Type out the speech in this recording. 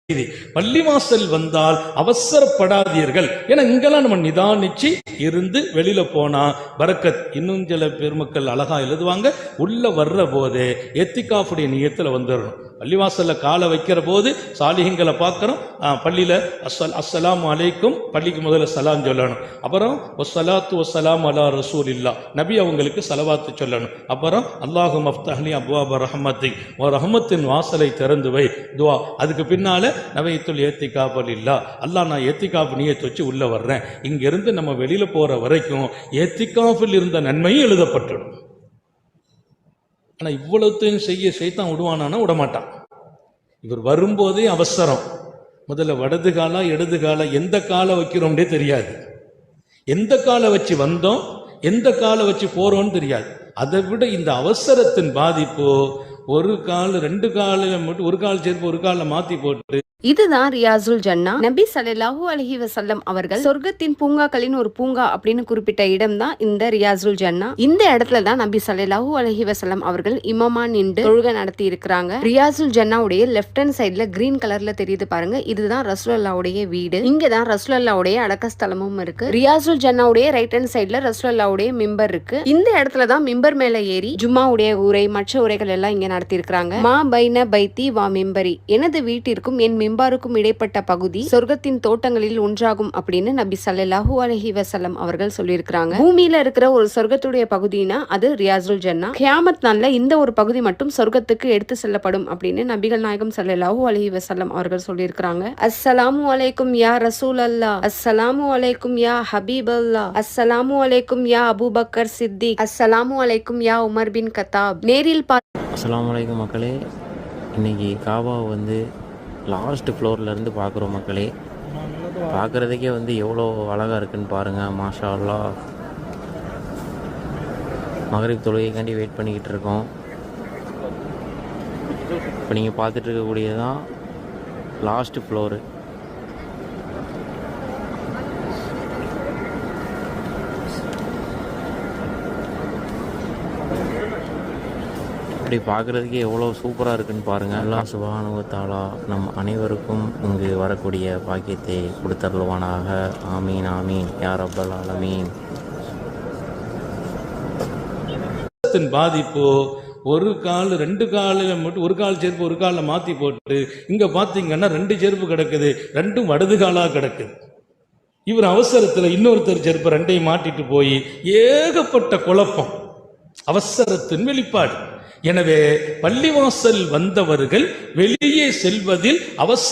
பள்ளிவாசல் வந்தால் அவசரப்படாதீர்கள். ஏன்னா இங்கெல்லாம் நம்ம நிதானிச்சு இருந்து வெளியில போனா பரக்கத். இன்னும் சில பெருமக்கள் அழகா எழுதுவாங்க, உள்ள வர்ற போது எத்திகாஃபுடைய நியத்துல வந்துடணும். பள்ளிவாசல்ல காலை வைக்கிற போது சாலிஹிங்களை பார்க்கிறோம். பள்ளியில அஸ்ஸலாமு அலைக்கும், பள்ளிக்கு முதல்ல சலாம் சொல்லணும். அப்புறம் வஸ்ஸலாத்து வஸ்ஸலாம் அலா ரசூலில்லா, நபி அவங்களுக்கு சலவாத்து சொல்லணும். அப்புறம் அல்லாஹு மஃப்தஹ்லி அப்வாப ரஹ்மத்தி, ரஹ்மத்தின் வாசலை திறந்து வை துவா. அதுக்கு பின்னால நவைத்துல் ஏத்திகாஃப் இல்லா, அல்லாஹ் நான் ஏத்திகாஃப் நியத் வச்சு உள்ள வர்றேன். இங்கிருந்து நம்ம வெளியில போற வரைக்கும் ஏத்திகாஃபில் இருந்த நன்மையும் எழுதப்பட்டுடும். ஆனா இவ்வளவுத்தையும் செய்ய சைத்தான் விடுவானா? விடமாட்டான். இவர் வரும்போதே அவசரம். முதல்ல வடது காலா இடது காலா, எந்த காலை வைக்கிறோம்னே தெரியாது. எந்த காலை வச்சு வந்தோம், எந்த காலை வச்சு போறோம்னு தெரியாது. அதை விட இந்த அவசரத்தின் பாதிப்பு, ஒரு கால் ரெண்டு காலில் மட்டும், ஒரு கால் சேர்ப்பு ஒரு காலில் மாத்தி போட்டு. இதுதான் ரியாசுல் ஜன்னா. நபி ஸல்லல்லாஹு அலைஹி வஸல்லம் அவர்கள் சொர்க்கத்தின் பூங்காக்களின் ஒரு பூங்கா அப்படின்னு குறிப்பிட்ட இடம் தான் இந்த ரியாசுல் ஜன்னா. இந்த இடத்துல தான் நபி ஸல்லல்லாஹு அலைஹி வஸல்லம் அவர்கள் இமாமா நின்று தொழுகை நடத்தி இருக்கிறாங்க. ரியாசுல் ஜன்னாவுடைய லெஃப்ட் ஹேண்ட் சைட்ல கிரீன் கலர்ல தெரியுது பாருங்க, இதுதான் ரசூலுல்லாஹ்வுடைய வீடு. இங்கதான் ரசூலுல்லாஹ்வுடைய அடக்கஸ்தலமும் இருக்கு. ரியாசுல் ஜன்னாவுடைய ரைட் ஹேண்ட் சைட்ல ரசூலுல்லாஹ்வுடைய மிம்பர் இருக்கு. இந்த இடத்துல தான் மிம்பர் மேல ஏறி ஜும்மாவுடைய உரை, மற்ற உரைகள் எல்லாம் இங்க நடத்தி இருக்கிறாங்க. மா பைன பைத்தி வா மிம்பரி, எனது வீட்டிற்கும் என் மிம்பாருக்கும் இடைப்பட்ட பகுதி சொர்க்கத்தின் தோட்டங்களில் ஒன்றாகும் அப்படின்னு நபி ஸல்லல்லாஹு அலைஹி வஸல்லம் அவர்கள் சொல்லியிருக்கிறாங்க. பூமியில இருக்கிற ஒரு சொர்க்கத்துடைய பகுதினா அது ரியாசுல் ஜன்னா. கியாமத் நாள்ல இந்த ஒரு பகுதி மட்டும் சொர்க்கத்துக்கு எடுத்து செல்லப்படும் அப்படின்னு நபிகள் நாயகம் ஸல்லல்லாஹு அலைஹி வஸல்லம் அவர்கள் சொல்லியிருக்கிறாங்க. அஸ்ஸலாமு அலைக்கும் யா ரசூல் அல்லாஹ், அஸ்ஸலாமு அலைக்கும் யா ஹபீப் அல்லாஹ், அஸ்ஸலாமு அலைக்கும் யா அபூபக்கர் சித்திக், அஸ்ஸலாமு அலைக்கும் யா உமர் பின் கத்தாப். நேரில் அஸ்ஸலாமு அலைக்கும் மக்களே. இன்னைக்கு காபா லாஸ்ட் ஃப்ளோர்லேருந்து பார்க்குறோம் மக்களே. பார்க்குறதுக்கே எவ்வளோ அழகாக இருக்குன்னு பாருங்கள். மாஷா அல்லாஹ். மகரிப் தொழுகைக்காண்டி வெயிட் பண்ணிக்கிட்டு இருக்கோம். இப்போ நீங்கள் பார்த்துட்டு இருக்கக்கூடியது தான் லாஸ்ட் ஃப்ளோரு. இப்படி பார்க்குறதுக்கே எவ்வளோ சூப்பராக இருக்குன்னு பாருங்கள். அல்லாஹ் சுப்ஹானஹு வ தஆலா நம் அனைவருக்கும் இங்கு வரக்கூடிய பாக்கியத்தை கொடுத்தருள்வானாக. ஆமீன் ஆமீன் யா ரப்பல் ஆலமீன். பாதிப்பு, ஒரு கால் ரெண்டு காலில் மட்டும், ஒரு கால் செருப்பு ஒரு காலில் மாற்றி போட்டு இங்கே பார்த்தீங்கன்னா ரெண்டு செருப்பு கிடக்குது, ரெண்டும் வடது காலாக கிடக்குது. இவர் அவசரத்தில் இன்னொருத்தர் செருப்பு ரெண்டையும் மாட்டிட்டு போய் ஏகப்பட்ட குழப்பம், அவசரத்தின் வெளிப்பாடு. எனவே பள்ளிவாசல் வந்தவர்கள் வெளியே செல்வதில் அவசர